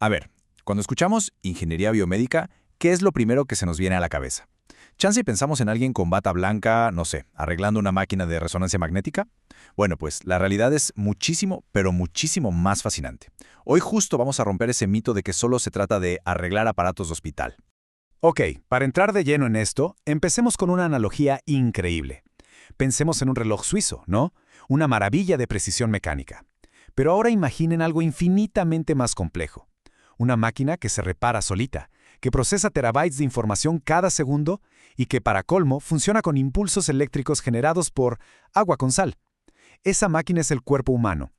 A ver, cuando escuchamos ingeniería biomédica, ¿qué es lo primero que se nos viene a la cabeza? Chance y pensamos en alguien con bata blanca, no sé, arreglando una máquina de resonancia magnética. Bueno, pues la realidad es muchísimo, pero muchísimo más fascinante. Hoy justo vamos a romper ese mito de que solo se trata de arreglar aparatos de hospital. Ok, para entrar de lleno en esto, empecemos con una analogía increíble. Pensemos en un reloj suizo, ¿no? Una maravilla de precisión mecánica. Pero ahora imaginen algo infinitamente más complejo. Una máquina que se repara solita, que procesa terabytes de información cada segundo y que, para colmo, funciona con impulsos eléctricos generados por agua con sal. Esa máquina es el cuerpo humano.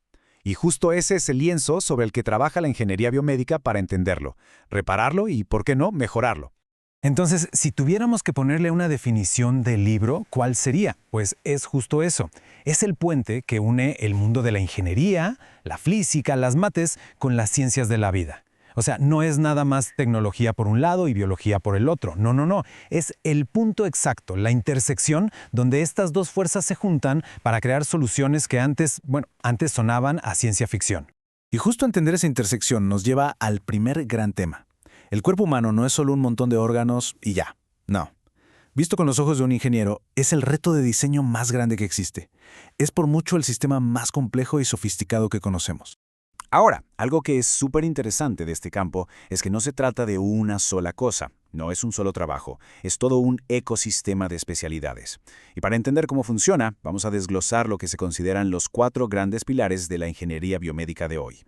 Y justo ese es el lienzo sobre el que trabaja la ingeniería biomédica para entenderlo, repararlo y, ¿por qué no?, mejorarlo. Entonces, si tuviéramos que ponerle una definición del libro, ¿cuál sería? Pues es justo eso. Es el puente que une el mundo de la ingeniería, la física, las mates, con las ciencias de la vida. O sea, no es nada más tecnología por un lado y biología por el otro. No, no, no. Es el punto exacto, la intersección donde estas dos fuerzas se juntan para crear soluciones que antes sonaban a ciencia ficción. Y justo entender esa intersección nos lleva al primer gran tema. El cuerpo humano no es solo un montón de órganos y ya. No. Visto con los ojos de un ingeniero, es el reto de diseño más grande que existe. Es por mucho el sistema más complejo y sofisticado que conocemos. Ahora, algo que es súper interesante de este campo es que no se trata de una sola cosa, no es un solo trabajo, es todo un ecosistema de especialidades. Y para entender cómo funciona, vamos a desglosar lo que se consideran los 4 grandes pilares de la ingeniería biomédica de hoy.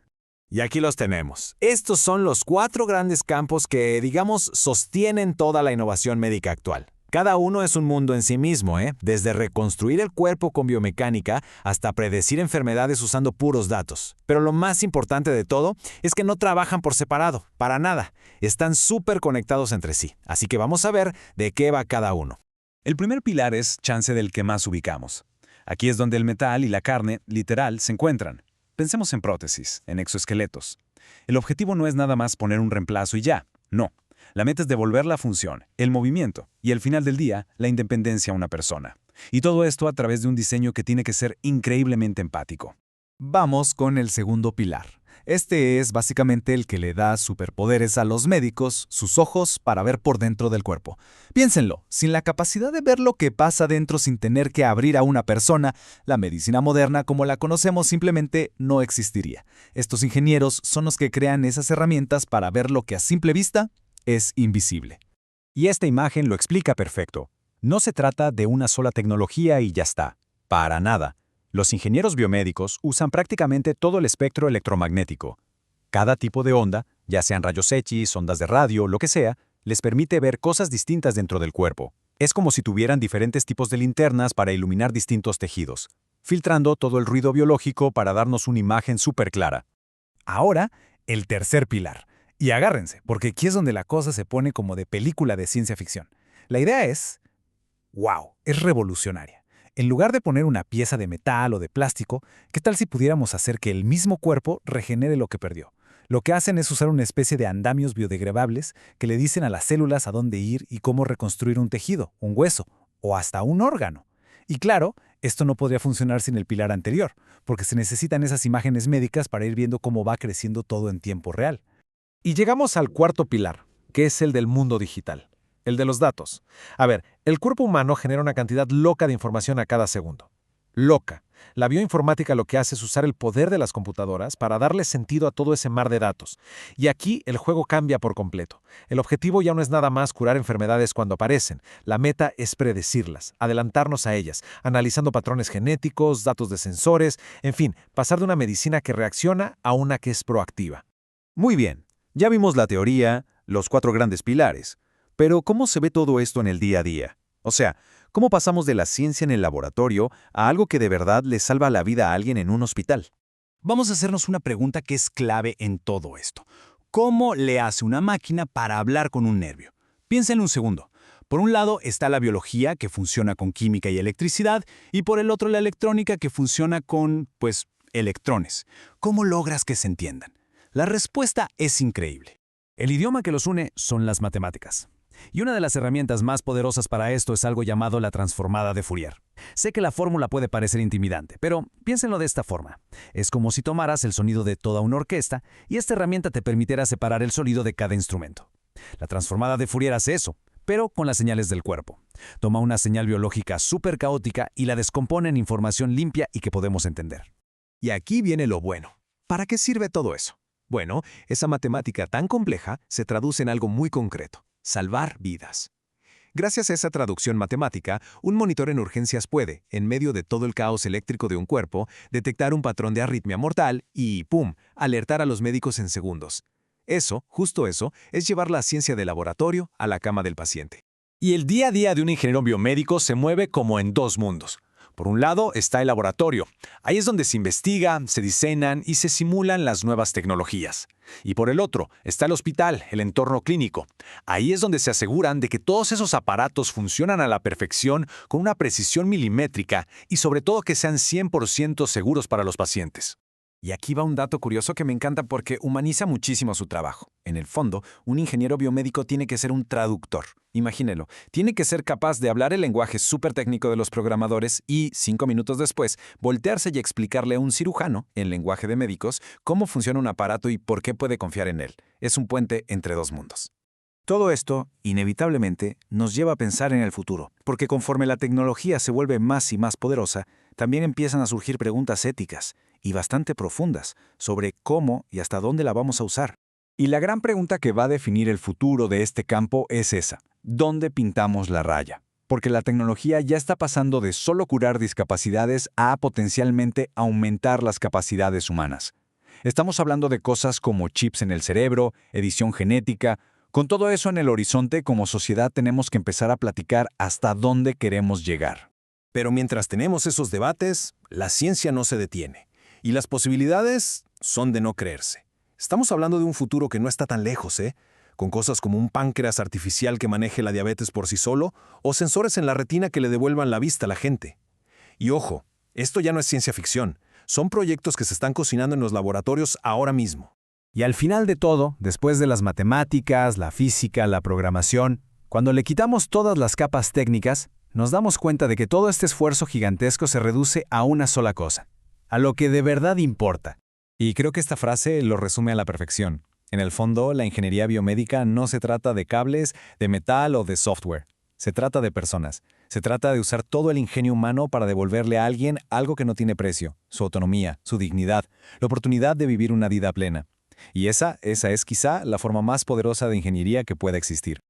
Y aquí los tenemos. Estos son los 4 grandes campos que, digamos, sostienen toda la innovación médica actual. Cada uno es un mundo en sí mismo, desde reconstruir el cuerpo con biomecánica hasta predecir enfermedades usando puros datos. Pero lo más importante de todo es que no trabajan por separado, para nada. Están súper conectados entre sí, así que vamos a ver de qué va cada uno. El primer pilar es chance del que más ubicamos. Aquí es donde el metal y la carne, literal, se encuentran. Pensemos en prótesis, en exoesqueletos. El objetivo no es nada más poner un reemplazo y ya, no. La meta es devolver la función, el movimiento y, al final del día, la independencia a una persona. Y todo esto a través de un diseño que tiene que ser increíblemente empático. Vamos con el segundo pilar. Este es básicamente el que le da superpoderes a los médicos, sus ojos para ver por dentro del cuerpo. Piénsenlo, sin la capacidad de ver lo que pasa dentro sin tener que abrir a una persona, la medicina moderna como la conocemos simplemente no existiría. Estos ingenieros son los que crean esas herramientas para ver lo que a simple vista es invisible. Y esta imagen lo explica perfecto. No se trata de una sola tecnología y ya está. Para nada. Los ingenieros biomédicos usan prácticamente todo el espectro electromagnético. Cada tipo de onda, ya sean rayos X, ondas de radio, lo que sea, les permite ver cosas distintas dentro del cuerpo. Es como si tuvieran diferentes tipos de linternas para iluminar distintos tejidos, filtrando todo el ruido biológico para darnos una imagen súper clara. Ahora, el tercer pilar. Y agárrense, porque aquí es donde la cosa se pone como de película de ciencia ficción. La idea es, ¡wow!, es revolucionaria. En lugar de poner una pieza de metal o de plástico, ¿qué tal si pudiéramos hacer que el mismo cuerpo regenere lo que perdió? Lo que hacen es usar una especie de andamios biodegradables que le dicen a las células a dónde ir y cómo reconstruir un tejido, un hueso o hasta un órgano. Y claro, esto no podría funcionar sin el pilar anterior, porque se necesitan esas imágenes médicas para ir viendo cómo va creciendo todo en tiempo real. Y llegamos al cuarto pilar, que es el del mundo digital, el de los datos. A ver, el cuerpo humano genera una cantidad loca de información a cada segundo. Loca. La bioinformática lo que hace es usar el poder de las computadoras para darle sentido a todo ese mar de datos. Y aquí el juego cambia por completo. El objetivo ya no es nada más curar enfermedades cuando aparecen. La meta es predecirlas, adelantarnos a ellas, analizando patrones genéticos, datos de sensores, en fin, pasar de una medicina que reacciona a una que es proactiva. Muy bien, ya vimos la teoría, los 4 grandes pilares, pero ¿cómo se ve todo esto en el día a día? O sea, ¿cómo pasamos de la ciencia en el laboratorio a algo que de verdad le salva la vida a alguien en un hospital? Vamos a hacernos una pregunta que es clave en todo esto. ¿Cómo le hace una máquina para hablar con un nervio? Piensen un segundo. Por un lado está la biología, que funciona con química y electricidad, y por el otro la electrónica, que funciona con, electrones. ¿Cómo logras que se entiendan? La respuesta es increíble. El idioma que los une son las matemáticas. Y una de las herramientas más poderosas para esto es algo llamado la transformada de Fourier. Sé que la fórmula puede parecer intimidante, pero piénsenlo de esta forma. Es como si tomaras el sonido de toda una orquesta y esta herramienta te permitiera separar el sonido de cada instrumento. La transformada de Fourier hace eso, pero con las señales del cuerpo. Toma una señal biológica súper caótica y la descompone en información limpia y que podemos entender. Y aquí viene lo bueno. ¿Para qué sirve todo eso? Bueno, esa matemática tan compleja se traduce en algo muy concreto: salvar vidas. Gracias a esa traducción matemática, un monitor en urgencias puede, en medio de todo el caos eléctrico de un cuerpo, detectar un patrón de arritmia mortal y, ¡pum!, alertar a los médicos en segundos. Eso, justo eso, es llevar la ciencia del laboratorio a la cama del paciente. Y el día a día de un ingeniero biomédico se mueve como en dos mundos. Por un lado está el laboratorio. Ahí es donde se investiga, se diseñan y se simulan las nuevas tecnologías. Y por el otro está el hospital, el entorno clínico. Ahí es donde se aseguran de que todos esos aparatos funcionan a la perfección con una precisión milimétrica y sobre todo que sean 100% seguros para los pacientes. Y aquí va un dato curioso que me encanta porque humaniza muchísimo su trabajo. En el fondo, un ingeniero biomédico tiene que ser un traductor. Imagínelo, tiene que ser capaz de hablar el lenguaje súper técnico de los programadores y, 5 minutos después, voltearse y explicarle a un cirujano, en lenguaje de médicos, cómo funciona un aparato y por qué puede confiar en él. Es un puente entre dos mundos. Todo esto, inevitablemente, nos lleva a pensar en el futuro, porque conforme la tecnología se vuelve más y más poderosa, también empiezan a surgir preguntas éticas, y bastante profundas, sobre cómo y hasta dónde la vamos a usar. Y la gran pregunta que va a definir el futuro de este campo es esa: ¿dónde pintamos la raya? Porque la tecnología ya está pasando de solo curar discapacidades a potencialmente aumentar las capacidades humanas. Estamos hablando de cosas como chips en el cerebro, edición genética. Con todo eso en el horizonte, como sociedad tenemos que empezar a platicar hasta dónde queremos llegar. Pero mientras tenemos esos debates, la ciencia no se detiene. Y las posibilidades son de no creerse. Estamos hablando de un futuro que no está tan lejos, con cosas como un páncreas artificial que maneje la diabetes por sí solo o sensores en la retina que le devuelvan la vista a la gente. Y ojo, esto ya no es ciencia ficción. Son proyectos que se están cocinando en los laboratorios ahora mismo. Y al final de todo, después de las matemáticas, la física, la programación, cuando le quitamos todas las capas técnicas, nos damos cuenta de que todo este esfuerzo gigantesco se reduce a una sola cosa: a lo que de verdad importa. Y creo que esta frase lo resume a la perfección. En el fondo, la ingeniería biomédica no se trata de cables, de metal o de software. Se trata de personas. Se trata de usar todo el ingenio humano para devolverle a alguien algo que no tiene precio: su autonomía, su dignidad, la oportunidad de vivir una vida plena. Y esa es quizá la forma más poderosa de ingeniería que pueda existir.